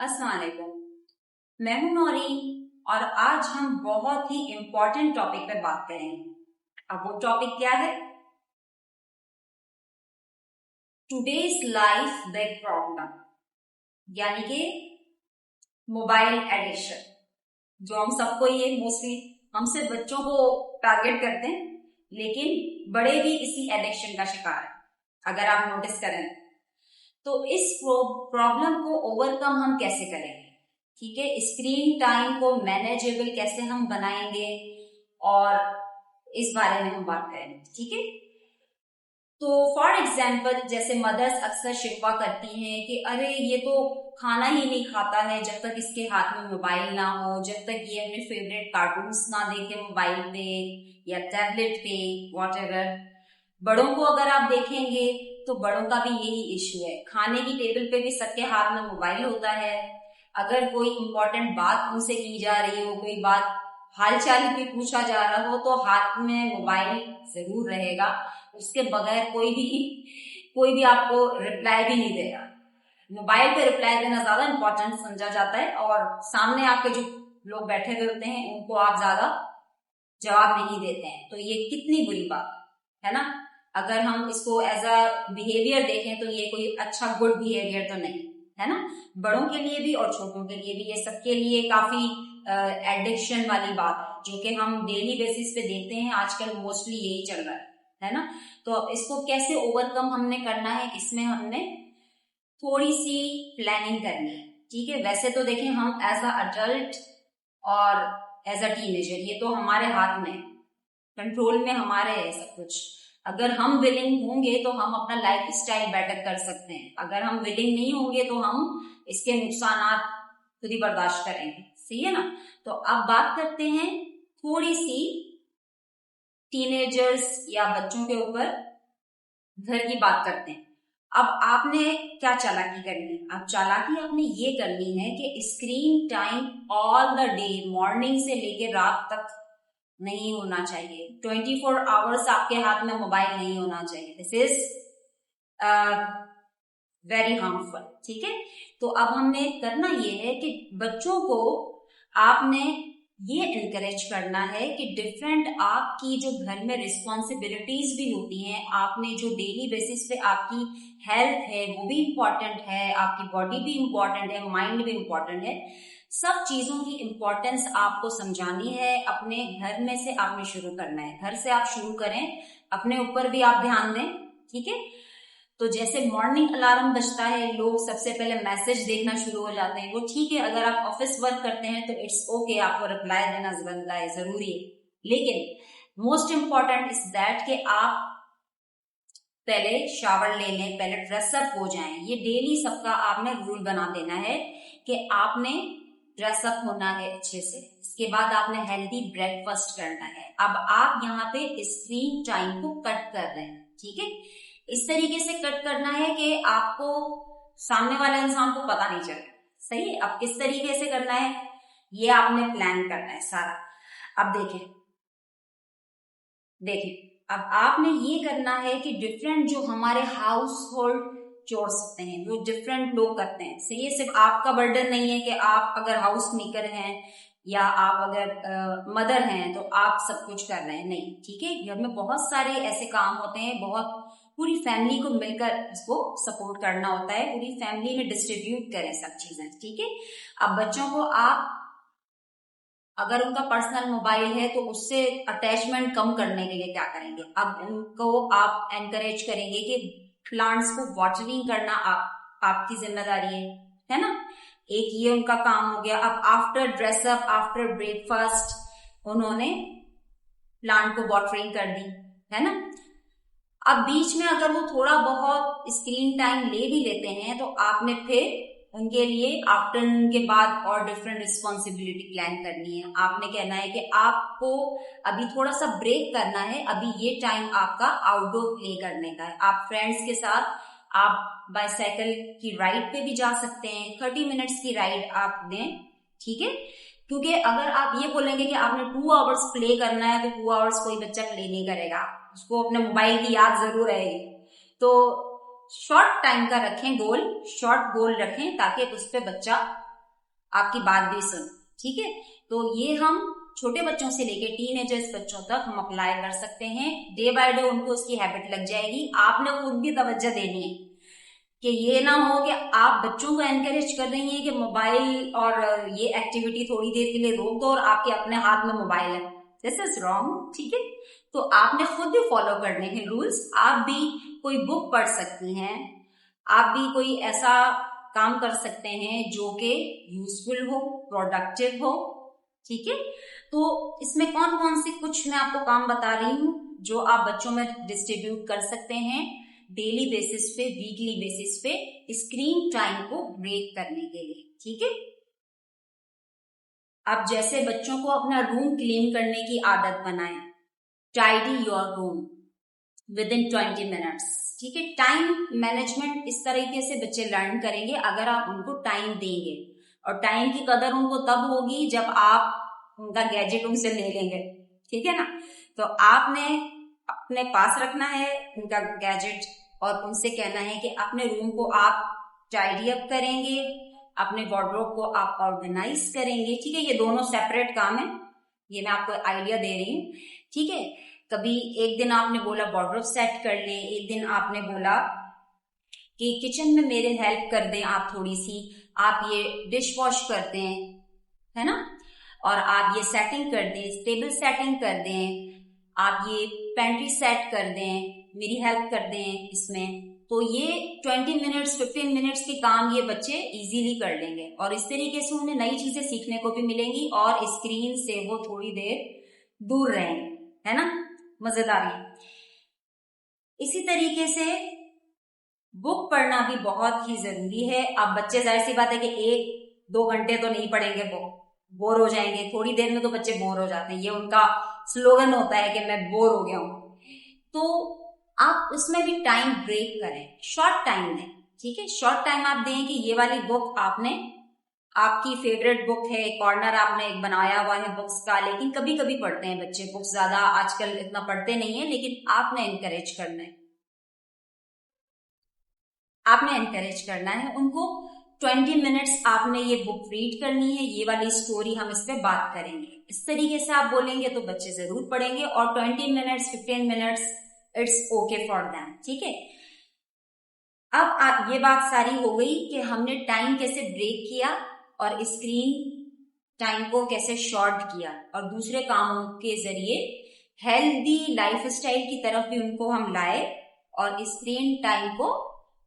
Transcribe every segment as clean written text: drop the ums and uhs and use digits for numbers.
अस्सलाम वालेकुम। मैं हूं नौरीन और आज हम बहुत ही इम्पोर्टेंट टॉपिक पे बात करेंगे। अब वो टॉपिक क्या है? टुडेज लाइफ बिग प्रॉब्लम, यानी कि मोबाइल एडिक्शन। जो हम सबको ये मोस्टली हम सिर्फ बच्चों को टारगेट करते हैं, लेकिन बड़े भी इसी एडिक्शन का शिकार है। अगर आप नोटिस करें तो इस प्रॉब्लम को ओवरकम हम कैसे करेंगे? ठीक है, स्क्रीन टाइम को मैनेजेबल कैसे हम बनाएंगे और इस बारे में हम बात करेंगे। ठीक है, तो फॉर एग्जाम्पल जैसे मदर्स अक्सर शिकवा करती हैं कि अरे ये तो खाना ही नहीं खाता है जब तक इसके हाथ में मोबाइल ना हो, जब तक ये अपने फेवरेट कार्टून्स ना देखे मोबाइल पे या टैबलेट पे, वॉटएवर। बड़ों को अगर आप देखेंगे तो बड़ों का भी यही इश्यू है। खाने की टेबल पे भी सबके हाथ में मोबाइल होता है। अगर कोई इंपॉर्टेंट बात उनसे की जा रही हो, कोई बात हालचाल भी पूछा जा रहा हो, तो हाथ में मोबाइल जरूर रहेगा। उसके बगैर कोई भी आपको रिप्लाई भी नहीं देगा। मोबाइल पे रिप्लाई देना ज्यादा इंपॉर्टेंट समझा जाता है और सामने आपके जो लोग बैठे हुए होते हैं उनको आप ज्यादा जवाब नहीं देते हैं। तो ये कितनी बुरी बात है ना। अगर हम इसको एज अ बिहेवियर देखें तो ये कोई अच्छा गुड बिहेवियर तो नहीं है ना। बड़ों के लिए भी और छोटों के लिए भी, ये सबके लिए काफी एडिक्शन वाली बात है जो कि हम डेली बेसिस पे देखते हैं। आजकल मोस्टली यही चल रहा है ना। तो इसको कैसे ओवरकम हमने करना है, इसमें हमने थोड़ी सी प्लानिंग करनी है। ठीक है, वैसे तो देखें हम एज अ अडल्ट और एज अ टीनेजर ये तो हमारे हाथ में, कंट्रोल में हमारे है सब कुछ। अगर हम विलिंग होंगे तो हम अपना लाइफ स्टाइल बेटर कर सकते हैं। अगर हम विलिंग नहीं होंगे तो हम इसके नुकसान खुद ही बर्दाश्त करेंगे। सही है ना। तो अब बात करते हैं थोड़ी सी टीनेजर्स या बच्चों के ऊपर घर की बात करते हैं। अब आपने क्या चालाकी करनी है? अब चालाकी आपने ये करनी है कि screen time all the day, morning से लेके रात तक नहीं होना चाहिए। 24 आवर्स आपके हाथ में मोबाइल नहीं होना चाहिए। This is very harmful. ठीक है, तो अब हमने करना ये है कि बच्चों को आपने ये इनकरेज करना है कि डिफरेंट आपकी जो घर में रिस्पॉन्सिबिलिटीज भी होती हैं, आपने जो डेली बेसिस पे आपकी हेल्थ है वो भी इम्पोर्टेंट है, आपकी बॉडी भी इम्पोर्टेंट है, माइंड भी इम्पोर्टेंट है। सब चीजों की इम्पोर्टेंस आपको समझानी है। अपने घर में से आपने शुरू करना है। घर से आप शुरू करें, अपने ऊपर भी आप ध्यान दें। ठीक है, तो जैसे मॉर्निंग अलार्म बजता है, लोग सबसे पहले मैसेज देखना शुरू हो जाते हैं। वो ठीक है, अगर आप ऑफिस वर्क करते हैं तो इट्स ओके, आपको रिप्लाई देना जरूरी है। लेकिन मोस्ट इंपॉर्टेंट इज दैट कि आप पहले शावर ले लें, पहले ड्रेसअप हो जाएं। ये डेली सबका आपने रूल बना देना है कि आपने ड्रेसअप होना है अच्छे से। इसके बाद आपने हेल्दी ब्रेकफास्ट करना है। अब आप यहाँ पे स्क्रीन टाइम को कट कर रहे हैं। ठीक है, इस तरीके से कट करना है कि आपको सामने वाले इंसान को पता नहीं चले। सही है, अब किस तरीके से करना है ये आपने प्लान करना है सारा। अब देखें अब आपने ये करना है कि डिफरेंट जो हमारे हाउस होल्ड चोर्स होते हैं वो डिफरेंट लोग करते हैं। सही है, सिर्फ आपका बर्डन नहीं है कि आप अगर हाउस मेकर हैं या आप अगर मदर हैं तो आप सब कुछ कर रहे हैं, नहीं। ठीक है, घर में बहुत सारे ऐसे काम होते हैं, बहुत पूरी फैमिली को मिलकर इसको सपोर्ट करना होता है। पूरी फैमिली में डिस्ट्रीब्यूट करें सब चीजें। ठीक है, अब बच्चों को आप अगर उनका पर्सनल मोबाइल है तो उससे अटैचमेंट कम करने के लिए क्या करेंगे? अब उनको आप एनकरेज करेंगे कि प्लांट्स को वाटरिंग करना आपकी जिम्मेदारी है ना। एक ये उनका काम हो गया। अब आफ्टर ड्रेसअप, आफ्टर ब्रेकफास्ट उन्होंने प्लांट को वाटरिंग कर दी, है ना। अब बीच में अगर वो थोड़ा बहुत स्क्रीन टाइम ले भी लेते हैं तो आपने फिर उनके लिए आफ्टरनून के बाद और डिफरेंट रिस्पॉन्सिबिलिटी प्लान करनी है। आपने कहना है कि आपको अभी थोड़ा सा ब्रेक करना है, अभी ये टाइम आपका आउटडोर प्ले करने का है। आप फ्रेंड्स के साथ आप बाइसाइकिल की राइड पे भी जा सकते हैं। 30 मिनट्स की राइड आप दें। ठीक है, क्योंकि अगर आप ये बोलेंगे कि आपने 2 आवर्स प्ले करना है तो 2 आवर्स कोई बच्चा प्ले नहीं करेगा, उसको अपने मोबाइल की याद जरूर रहेगी। तो शॉर्ट टाइम का रखें गोल, शॉर्ट गोल रखें ताकि उस पर बच्चा आपकी बात भी सुन, ठीक है। तो ये हम छोटे बच्चों से लेके टीनेजर्स बच्चों तक हम अप्लाई कर सकते हैं। डे बाय डे उनको उसकी हैबिट लग जाएगी। आपने खुद भी तवज्जो देनी है कि ये ना हो कि आप बच्चों को एनकरेज कर रही हैं कि मोबाइल और ये एक्टिविटी थोड़ी देर के लिए रोक दो और आपके अपने हाथ में मोबाइल है। दिस इज रॉन्ग, ठीक है। तो आपने खुद भी फॉलो करने हैं रूल्स। आप भी कोई बुक पढ़ सकती हैं, आप भी कोई ऐसा काम कर सकते हैं जो कि यूजफुल हो, प्रोडक्टिव हो, ठीक है। तो इसमें कौन कौन से कुछ मैं आपको काम बता रही हूँ जो आप बच्चों में डिस्ट्रीब्यूट कर सकते हैं डेली बेसिस पे, वीकली बेसिस पे, स्क्रीन टाइम को ब्रेक करने के लिए, ठीक है। अब जैसे बच्चों को अपना रूम क्लीन करने की आदत बनाएं, tidy your room with in 20 minutes, ठीक है। टाइम मैनेजमेंट इस तरीके से बच्चे लर्न करेंगे अगर आप उनको टाइम देंगे, और टाइम की कदर उनको तब होगी जब आप उनका गैजेट उनसे ले लेंगे, ठीक है ना। तो आपने अपने पास रखना है उनका गैजेट और उनसे कहना है कि अपने रूम को आप टाइडी अप करेंगे, अपने वार्डरोब को आप ऑर्गेनाइज करेंगे, ठीक है। ये दोनों सेपरेट काम है, ये मैं आपको आइडिया दे रही हूँ, ठीक है। कभी एक दिन आपने बोला वार्डरोब सेट कर लें, एक दिन आपने बोला कि किचन में मेरे हेल्प कर दें आप थोड़ी सी, आप ये डिश वॉश कर दें, है ना, और आप ये सेटिंग कर दें, टेबल सेटिंग कर दें, आप ये पेंट्री सेट कर दें, मेरी हेल्प कर दें इसमें। तो ये 20 मिनट्स 15 मिनट्स के काम ये बच्चे इजीली कर लेंगे और इस तरीके से उन्हें नई चीजें सीखने को भी मिलेंगी और स्क्रीन से वो थोड़ी देर दूर रहेंगे, है ना। मजेदारी। इसी तरीके से बुक पढ़ना भी बहुत ही जरूरी है। अब बच्चे, जाहिर सी बात है कि 1-2 घंटे तो नहीं पढ़ेंगे, बोर हो जाएंगे, थोड़ी देर में तो बच्चे बोर हो जाते हैं, ये उनका स्लोगन होता है कि मैं बोर हो गया हूं। तो आप उसमें भी टाइम ब्रेक करें, शॉर्ट टाइम दें, ठीक है। शॉर्ट टाइम आप दें कि ये वाली बुक आपने, आपकी फेवरेट बुक है, कॉर्नर आपने एक बनाया हुआ है बुक्स का, लेकिन कभी कभी पढ़ते हैं बच्चे बुक्स, ज्यादा आजकल इतना पढ़ते नहीं है, लेकिन आपने एनकरेज करना है, आपने एनकरेज करना है उनको। 20 मिनट्स आपने ये बुक रीड करनी है, ये वाली स्टोरी हम इस पे बात करेंगे, इस तरीके से आप बोलेंगे तो बच्चे जरूर पढ़ेंगे। और 20 minutes 15 minutes it's okay for them, ठीक है। अब ये बात सारी हो गई कि हमने टाइम कैसे ब्रेक किया और स्क्रीन टाइम को कैसे शॉर्ट किया और दूसरे कामों के जरिए हेल्दी लाइफस्टाइल की तरफ भी उनको हम लाए और स्क्रीन टाइम को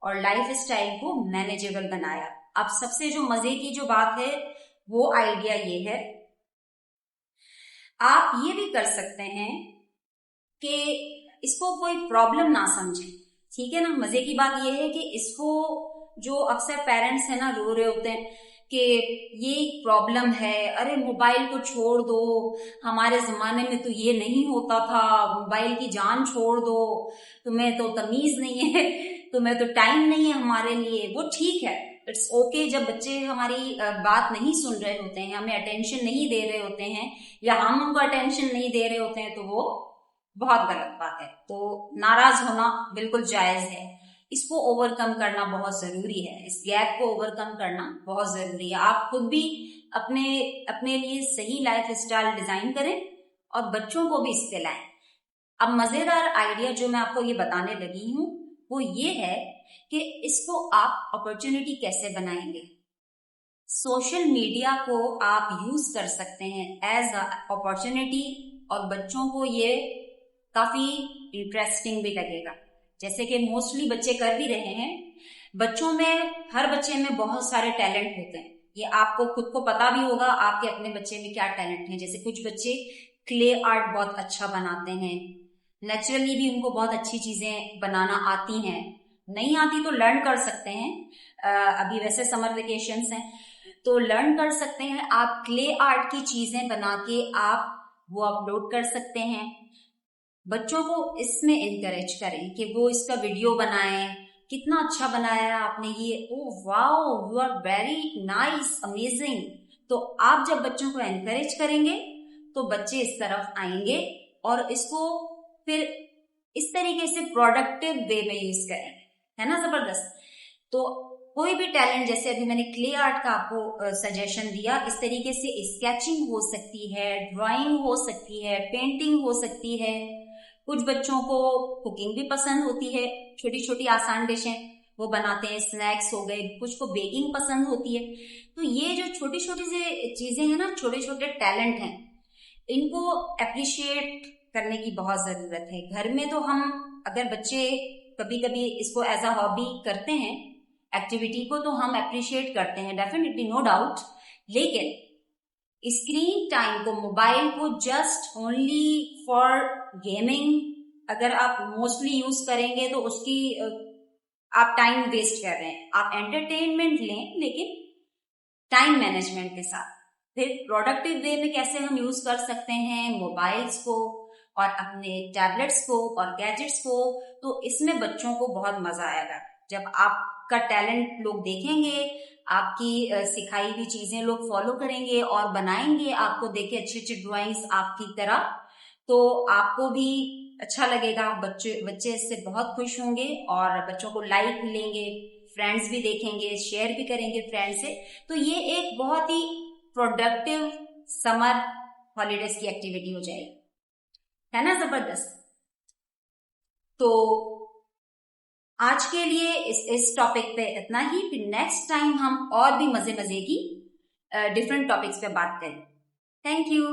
और लाइफस्टाइल को मैनेजेबल बनाया। अब सबसे जो मजे की जो बात है वो आइडिया ये है, आप ये भी कर सकते हैं कि इसको कोई प्रॉब्लम ना समझें, ठीक है ना। मजे की बात यह है कि इसको जो अक्सर पेरेंट्स है ना रो रहे होते हैं कि ये प्रॉब्लम है, अरे मोबाइल को छोड़ दो, हमारे जमाने में तो ये नहीं होता था, मोबाइल की जान छोड़ दो, तुम्हें तो तमीज नहीं है, तुम्हें तो टाइम नहीं है हमारे लिए। वो ठीक है, इट्स ओके जब बच्चे हमारी बात नहीं सुन रहे होते हैं, हमें अटेंशन नहीं दे रहे होते हैं या हम उनको अटेंशन नहीं दे रहे होते हैं, तो वो बहुत गलत बात है। तो नाराज होना बिल्कुल जायज है, इसको ओवरकम करना बहुत जरूरी है, इस गैप को ओवरकम करना बहुत जरूरी है। आप खुद भी अपने अपने लिए सही लाइफ स्टाइल डिजाइन करें और बच्चों को भी इस पे लाएं। अब मजेदार आइडिया जो मैं आपको ये बताने लगी हूं वो ये है कि इसको आप अपॉर्चुनिटी कैसे बनाएंगे। सोशल मीडिया को आप यूज कर सकते हैं एज अ अपॉर्चुनिटी और बच्चों को ये काफी इंटरेस्टिंग भी लगेगा, जैसे कि मोस्टली बच्चे कर भी रहे हैं। बच्चों में, हर बच्चे में बहुत सारे टैलेंट होते हैं, ये आपको खुद को पता भी होगा आपके अपने बच्चे में क्या टैलेंट है। जैसे कुछ बच्चे क्ले आर्ट बहुत अच्छा बनाते हैं, नेचुरली भी उनको बहुत अच्छी चीजें बनाना आती हैं, नहीं आती तो लर्न कर सकते हैं। अभी वैसे समर वेकेशंस हैं तो लर्न कर सकते हैं, आप क्ले आर्ट की चीजें बना के आप वो अपलोड कर सकते हैं। बच्चों को इसमें एनकरेज करें कि वो इसका वीडियो बनाएं, कितना अच्छा बनाया है आपने ये, oh wow you are very nice, amazing. तो आप जब बच्चों को एनकरेज करेंगे तो बच्चे इस तरफ आएंगे और इसको फिर इस तरीके से प्रोडक्टिव वे में यूज करें, है ना, जबरदस्त। तो कोई भी टैलेंट, जैसे अभी मैंने क्ले आर्ट का आपको सजेशन दिया, इस तरीके से स्केचिंग हो सकती है, ड्राइंग हो सकती है, पेंटिंग हो सकती है। कुछ बच्चों को कुकिंग भी पसंद होती है, छोटी छोटी आसान डिशें वो बनाते हैं, स्नैक्स हो गए। कुछ को बेकिंग पसंद होती है। तो ये जो छोटी छोटी सी चीजें हैं ना, छोटे छोटे टैलेंट हैं, इनको अप्रिशिएट करने की बहुत जरूरत है। घर में तो हम अगर बच्चे कभी कभी इसको एज अ हॉबी करते हैं, एक्टिविटी को, तो हम अप्रिशिएट करते हैं डेफिनेटली, नो डाउट। लेकिन स्क्रीन टाइम को, मोबाइल को जस्ट ओनली फॉर गेमिंग अगर आप मोस्टली यूज करेंगे तो उसकी आप टाइम वेस्ट कर रहे हैं। आप एंटरटेनमेंट लें, लेकिन टाइम मैनेजमेंट के साथ। फिर प्रोडक्टिव वे में कैसे हम यूज कर सकते हैं मोबाइल्स को और अपने टैबलेट्स को और गैजेट्स को, तो इसमें बच्चों को बहुत मजा आएगा। जब आपका टैलेंट लोग देखेंगे, आपकी सिखाई हुई चीजें लोग फॉलो करेंगे और बनाएंगे, आपको देखे अच्छी अच्छी ड्राइंग्स आपकी तरह, तो आपको भी अच्छा लगेगा। बच्चे इससे बहुत खुश होंगे और बच्चों को लाइक मिलेंगे, फ्रेंड्स भी देखेंगे, शेयर भी करेंगे फ्रेंड्स से। तो ये एक बहुत ही प्रोडक्टिव समर हॉलीडेज की एक्टिविटी हो जाएगी, है ना, जबरदस्त। तो आज के लिए इस टॉपिक पे इतना ही। फिर नेक्स्ट टाइम हम और भी मजे मजे की डिफरेंट टॉपिक्स पे बात करें। Thank you.